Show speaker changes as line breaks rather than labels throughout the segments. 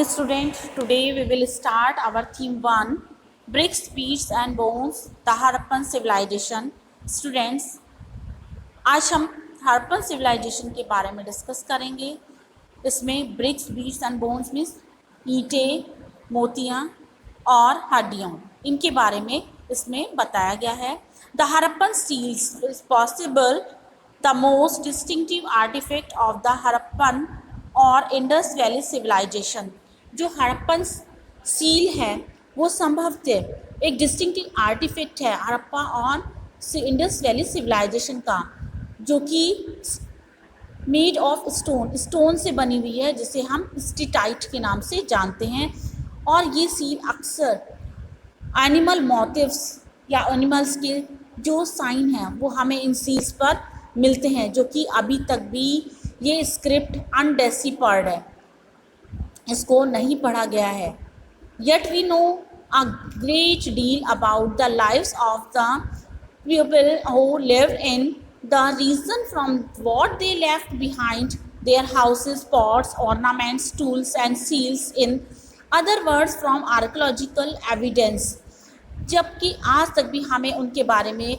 Student, today we will start our theme 1, bricks, beads and bones, the Harappan civilization. Students, आज हम Harappan civilisation के बारे में discuss करेंगे. इसमें bricks, beads and bones means ईंटें, मोतियाँ और हड्डियों, इनके बारे में इसमें बताया गया है. The Harappan seals is possible the most distinctive artifact of the Harappan और इंडस वैली सिविलाइजेशन. जो हड़प्पन सील है वो संभवतः एक डिस्टिंक्टिव आर्टिफैक्ट है हड़प्पा और इंडस वैली सिविलाइजेशन का, जो कि मेड ऑफ स्टोन से बनी हुई है, जिसे हम स्टेटाइट के नाम से जानते हैं. और ये सील अक्सर एनिमल मोटिव्स या एनिमल्स के जो साइन हैं वो हमें इन सील्स पर मिलते हैं, जो कि अभी तक भी ये स्क्रिप्ट अनडेसिफर्ड है, इसको नहीं पढ़ा गया है. Yet we know a great deal about the lives of the people who lived in the reason from what they left behind, their houses, pots, ornaments, tools and seals, in other words from archaeological evidence. जबकि आज तक भी हमें उनके बारे में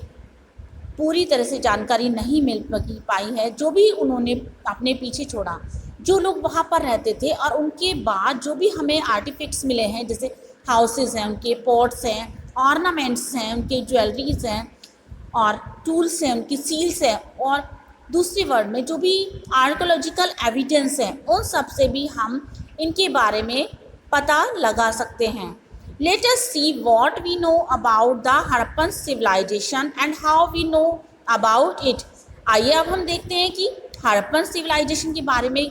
पूरी तरह से जानकारी नहीं मिल पाई है. जो भी उन्होंने अपने पीछे छोड़ा, जो लोग वहाँ पर रहते थे, और उनके बाद जो भी हमें आर्टिफैक्ट्स मिले हैं, जैसे हाउसेस हैं, उनके पॉट्स हैं, ऑर्नामेंट्स हैं, उनके ज्वेलरीज हैं और टूल्स हैं, उनकी सील्स हैं, और दूसरी वर्ड में जो भी आर्कियोलॉजिकल एविडेंस हैं, उन सब से भी हम इनके बारे में पता लगा सकते हैं. Let us see what we know about the Harappan civilisation and how we know about it. आइए अब हम देखते हैं कि हड़प्पन सिविलाइजेशन के बारे में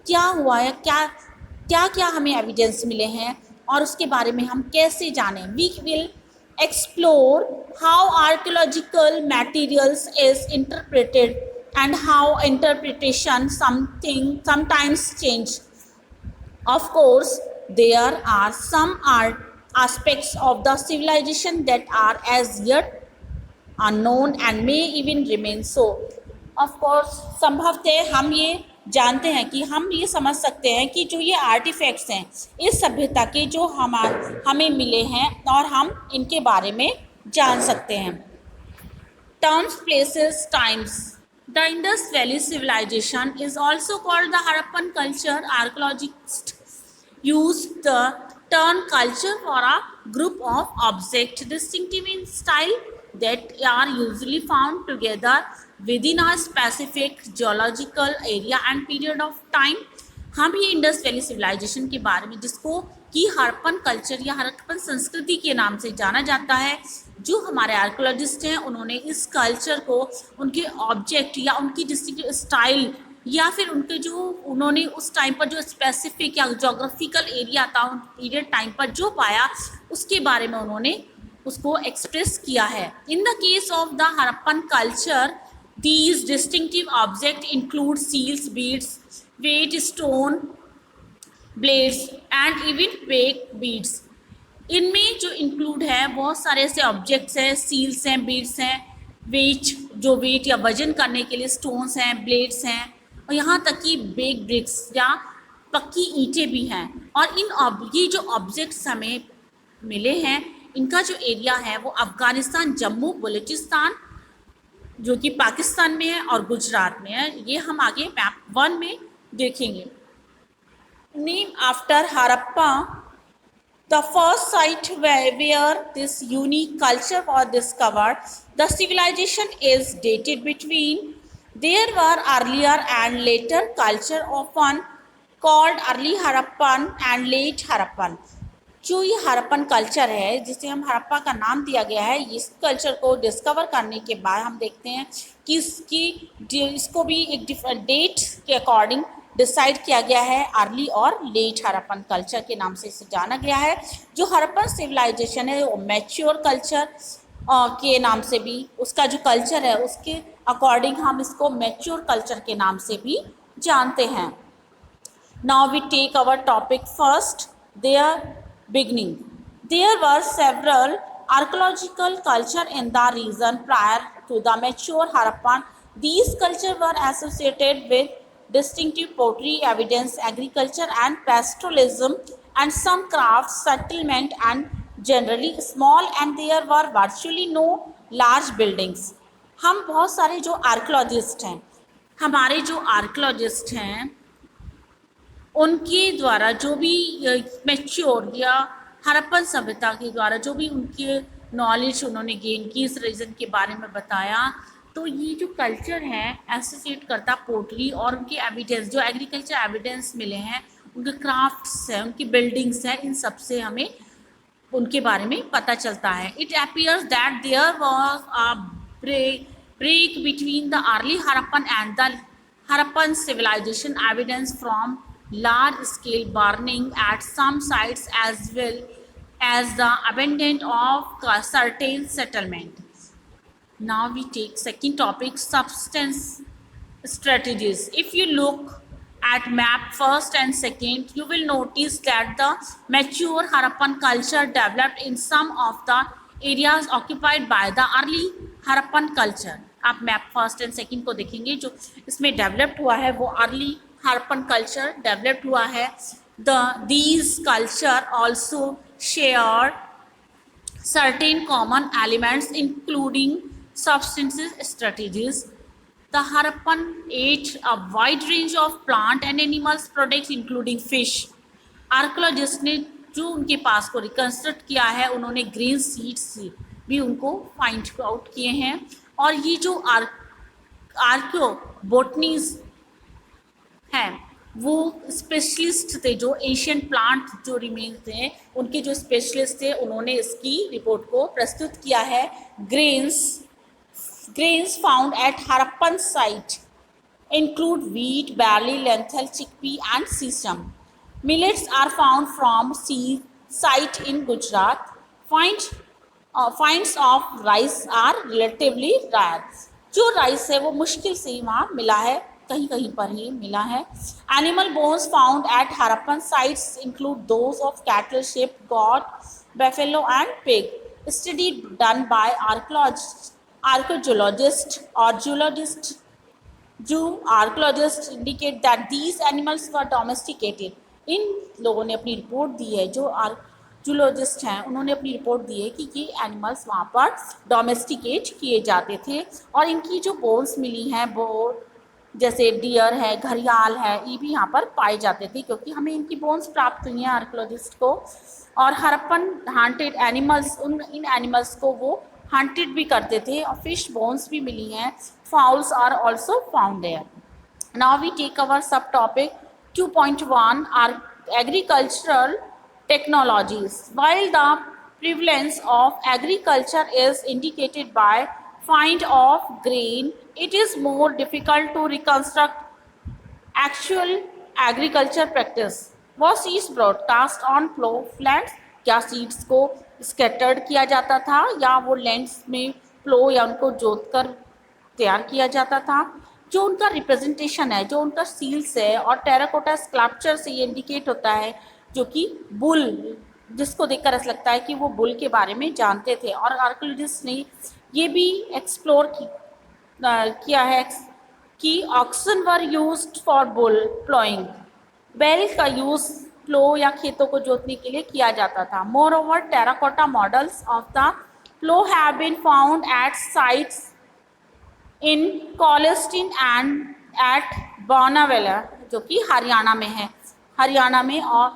क्या हुआ है, क्या क्या हमें एविडेंस मिले हैं और उसके बारे में हम कैसे जानें. We will explore how archaeological materials is interpreted and how interpretation sometimes change. Of course, there are some aspects of the civilization that are as yet unknown and may even remain so. Of course, संभवतः हम ये जानते हैं कि हम ये समझ सकते हैं कि जो ये आर्टिफैक्ट्स हैं इस सभ्यता के जो हमें मिले हैं और हम इनके बारे में जान सकते हैं. Terms, places, times. The Indus valley civilisation is also called the Harappan culture. Archaeologist use the term culture for a group of object distinctive in style that are usually found together within a specific geological area and period of time. हम ये Indus valley civilisation के बारे में, जिसको कि Harappan culture या हड़प्पन संस्कृति के नाम से जाना जाता है, जो हमारे आर्कियोलॉजिस्ट हैं उन्होंने इस कल्चर को उनके ऑब्जेक्ट या उनकी डिस्टिंक्टिव स्टाइल या फिर उनके जो उन्होंने उस टाइम पर जो स्पेसिफिक या जोग्राफिकल एरिया था उन पीरियड टाइम पर जो पाया, उसके बारे में उन्होंने उसको एक्सप्रेस किया है. In the case of the Harappan culture, these distinctive object include seals, beads, weight, stone, blades and even fake beads. इनमें जो इंक्लूड है बहुत सारे ऐसे ऑब्जेक्ट्स हैं, सील्स हैं, बीड्स हैं, वेट जो वेट या वजन करने के लिए, स्टोन्स हैं, ब्लेड्स हैं, और यहाँ तक कि बेक ब्रिक्स या पक्की ईंटें भी हैं. और ये जो ऑब्जेक्ट्स हमें मिले हैं, इनका जो एरिया है वो अफ़गानिस्तान, जम्मू, बलूचिस्तान जो कि पाकिस्तान में है, और गुजरात में है. ये हम आगे मैप 1 में देखेंगे. Name after Harappa, the first site where this unique culture was discovered. The civilisation is dated between. There were earlier and later culture often called early Harappan and late Harappan. जो ये हड़प्पन कल्चर है, जिसे हम हड़प्पा का नाम दिया गया है, इस कल्चर को डिस्कवर करने के बाद हम देखते हैं कि इसको भी एक डिफरेंट डेट के अकॉर्डिंग डिसाइड किया गया है. अर्ली और लेट हड़प्पन कल्चर के नाम से इसे जाना गया है. जो हड़प्पन सिविलाइजेशन है वो मैच्योर कल्चर के नाम से भी, उसका जो कल्चर है उसके अकॉर्डिंग हम इसको मैच्योर कल्चर के नाम से भी जानते हैं. Now we take our topic first, there beginning. There were several archaeological culture in the region prior to the mature Harappan. These cultures were associated with distinctive pottery evidence, agriculture and pastoralism, and some crafts, settlement, and generally small, and there were virtually no large buildings. हम बहुत सारे जो archaeologist हैं, हमारे जो archaeologist हैं, उनके द्वारा जो भी मैच्योर या हड़प्पन सभ्यता के द्वारा जो भी उनके नॉलेज उन्होंने गेन की इस रीजन के बारे में बताया, तो ये जो कल्चर है एसोसिएट करता पोर्टरी और उनके एविडेंस जो एग्रीकल्चर एविडेंस मिले हैं, उनके क्राफ्ट्स हैं, उनकी बिल्डिंग्स हैं, इन सब से हमें उनके बारे में पता चलता है. It appears that there was a break between the early Harappan and the Harappan civilization. Evidence from large-scale burning at some sites as well as the abandonment of certain settlements. Now we take second topic, substance strategies. If you look at map first and second, you will notice that the mature Harappan culture developed in some of the areas occupied by the early Harappan culture. आप map first and second को देखेंगे, जो इसमें developed हुआ है वो early Harappan culture developed हुआ है. these culture also share certain common elements including subsistence strategies. The Harappan ate a wide range of plant and animals products including fish. Archaeologist ने जो उनके पास को रिकन्स्ट्रक्ट किया है, उन्होंने ग्रीन सीड्स भी उनको फाइंड आउट किए हैं. और ये जो आर्कियो बोटनीज हैं वो स्पेशलिस्ट थे, जो एशियन प्लांट जो रिमेन थे उनके जो स्पेशलिस्ट थे, उन्होंने इसकी रिपोर्ट को प्रस्तुत किया है. grains found at Harappan site include wheat, barley, lentil, chickpea and sesame. Millets are found from site in Gujarat. Finds of rice are relatively rare. जो राइस है वो मुश्किल से ही वहाँ मिला है, कहीं कहीं पर ही मिला है. Animal bones found at Harappan sites include those of cattle, sheep, goat, buffalo and pig. Study done by archaeologists or geologists indicate that these animals were domesticated. इन लोगों ने अपनी रिपोर्ट दी है, जो जूलॉजिस्ट हैं उन्होंने अपनी रिपोर्ट दी है कि ये एनिमल्स वहाँ पर डोमेस्टिकेट किए जाते थे. और इनकी जो बोन्स मिली हैं वो जैसे डियर है, घड़ियाल है, ये भी यहाँ पर पाए जाते थे, क्योंकि हमें इनकी बोन्स प्राप्त हुई हैं आर्कियोलॉजिस्ट को. और हड़प्पन हंटेड एनिमल्स, इन एनिमल्स को वो हंटेड भी करते थे, और फिश बोन्स भी मिली हैं. Fowls are also found there. Now we take our sub topic 2.1 are agricultural technologies. While the prevalence of agriculture is indicated by find of grain, it is more difficult to reconstruct actual agriculture practice. Was seeds broadcast on plough lands? क्या seeds को scattered किया जाता था या वो lands में प्लो या उनको जोत कर तैयार किया जाता था? जो उनका रिप्रेजेंटेशन है, जो उनका सील्स है और टेराकोटा स्कल्पचर से ये इंडिकेट होता है, जो कि बुल, जिसको देखकर ऐसा लगता है कि वो बुल के बारे में जानते थे. और आर्कियोलॉजिस्ट ने ये भी एक्सप्लोर किया है कि oxen were used for bull ploughing. बैल का यूज़ प्लो या खेतों को जोतने के लिए किया जाता था. Moreover terracotta models of the plough have been found at sites in Cholistan and at Banawali, जो कि हरियाणा में है. हरियाणा में और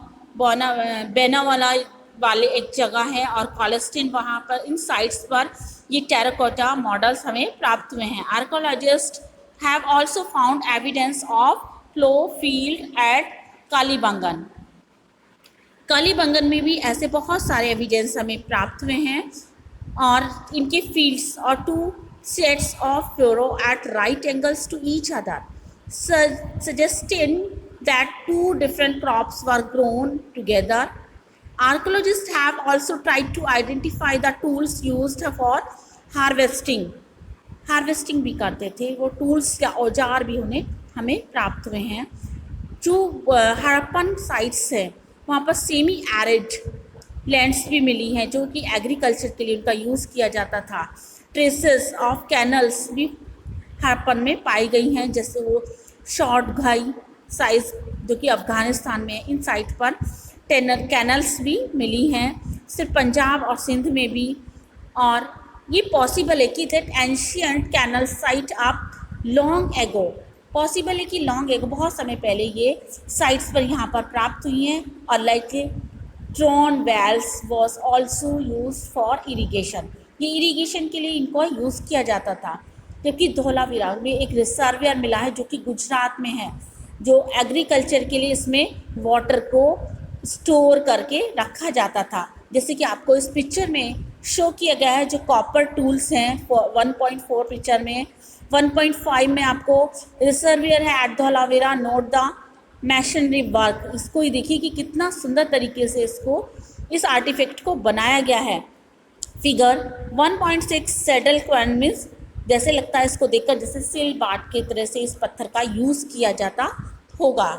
बेनावाला वाले एक जगह है और कॉलेस्टिन, वहाँ पर इन साइट्स पर ये टेराकोटा मॉडल्स हमें प्राप्त हुए हैं. Archaeologist have also found evidence of plough field at Kalibangan. Kalibangan में भी ऐसे बहुत सारे एविडेंस हमें प्राप्त हुए हैं, और इनके फील्ड्स और 2 sets of furrow at right angles to each other, suggesting that 2 different crops were grown together. Archaeologists have also tried to identify the tools used for harvesting. Harvesting भी करते थे वो टूल्स या औजार भी उन्हें हमें प्राप्त हुए हैं. जो हड़प्पन साइट्स है वहाँ पर सेमी एरिड लैंड्स भी मिली हैं, जो कि एग्रीकल्चर के लिए उनका यूज़ किया जाता था. ट्रेसेस ऑफ कैनल्स भी हड़प्पन में पाई गई हैं, जैसे वो शॉर्ट घाई साइज जो कि अफ़गानिस्तान में है, इन साइट पर कैनल्स भी मिली हैं, सिर्फ पंजाब और सिंध में भी। और ये पॉसिबल है कि दैट एंशियंट कैनल साइट आप लॉन्ग एगो, पॉसिबल है कि लॉन्ग एगो बहुत समय पहले ये साइट्स पर यहाँ पर प्राप्त हुई हैं। और like drawn wells was also use for irrigation, ये इरीगेशन के लिए इनको यूज़ किया जाता था। जबकि धौलावीरा में एक रिजर्वियर मिला है जो कि गुजरात में है, जो एग्रीकल्चर के लिए इसमें वाटर को स्टोर करके रखा जाता था। जैसे कि आपको इस पिक्चर में शो किया गया है, जो कॉपर टूल्स हैं 1.4 पिक्चर में, 1.5 में आपको रिजर्वियर है at Dholavira, note the masonry work. इसको ही देखिए कि कितना सुंदर तरीके से इस आर्टिफैक्ट को बनाया गया है। फिगर 1.6 सैडल क्वान मीन्स, जैसे लगता है इसको देखकर जैसे सिल बाट के तरह से इस पत्थर का यूज़ किया जाता होगा।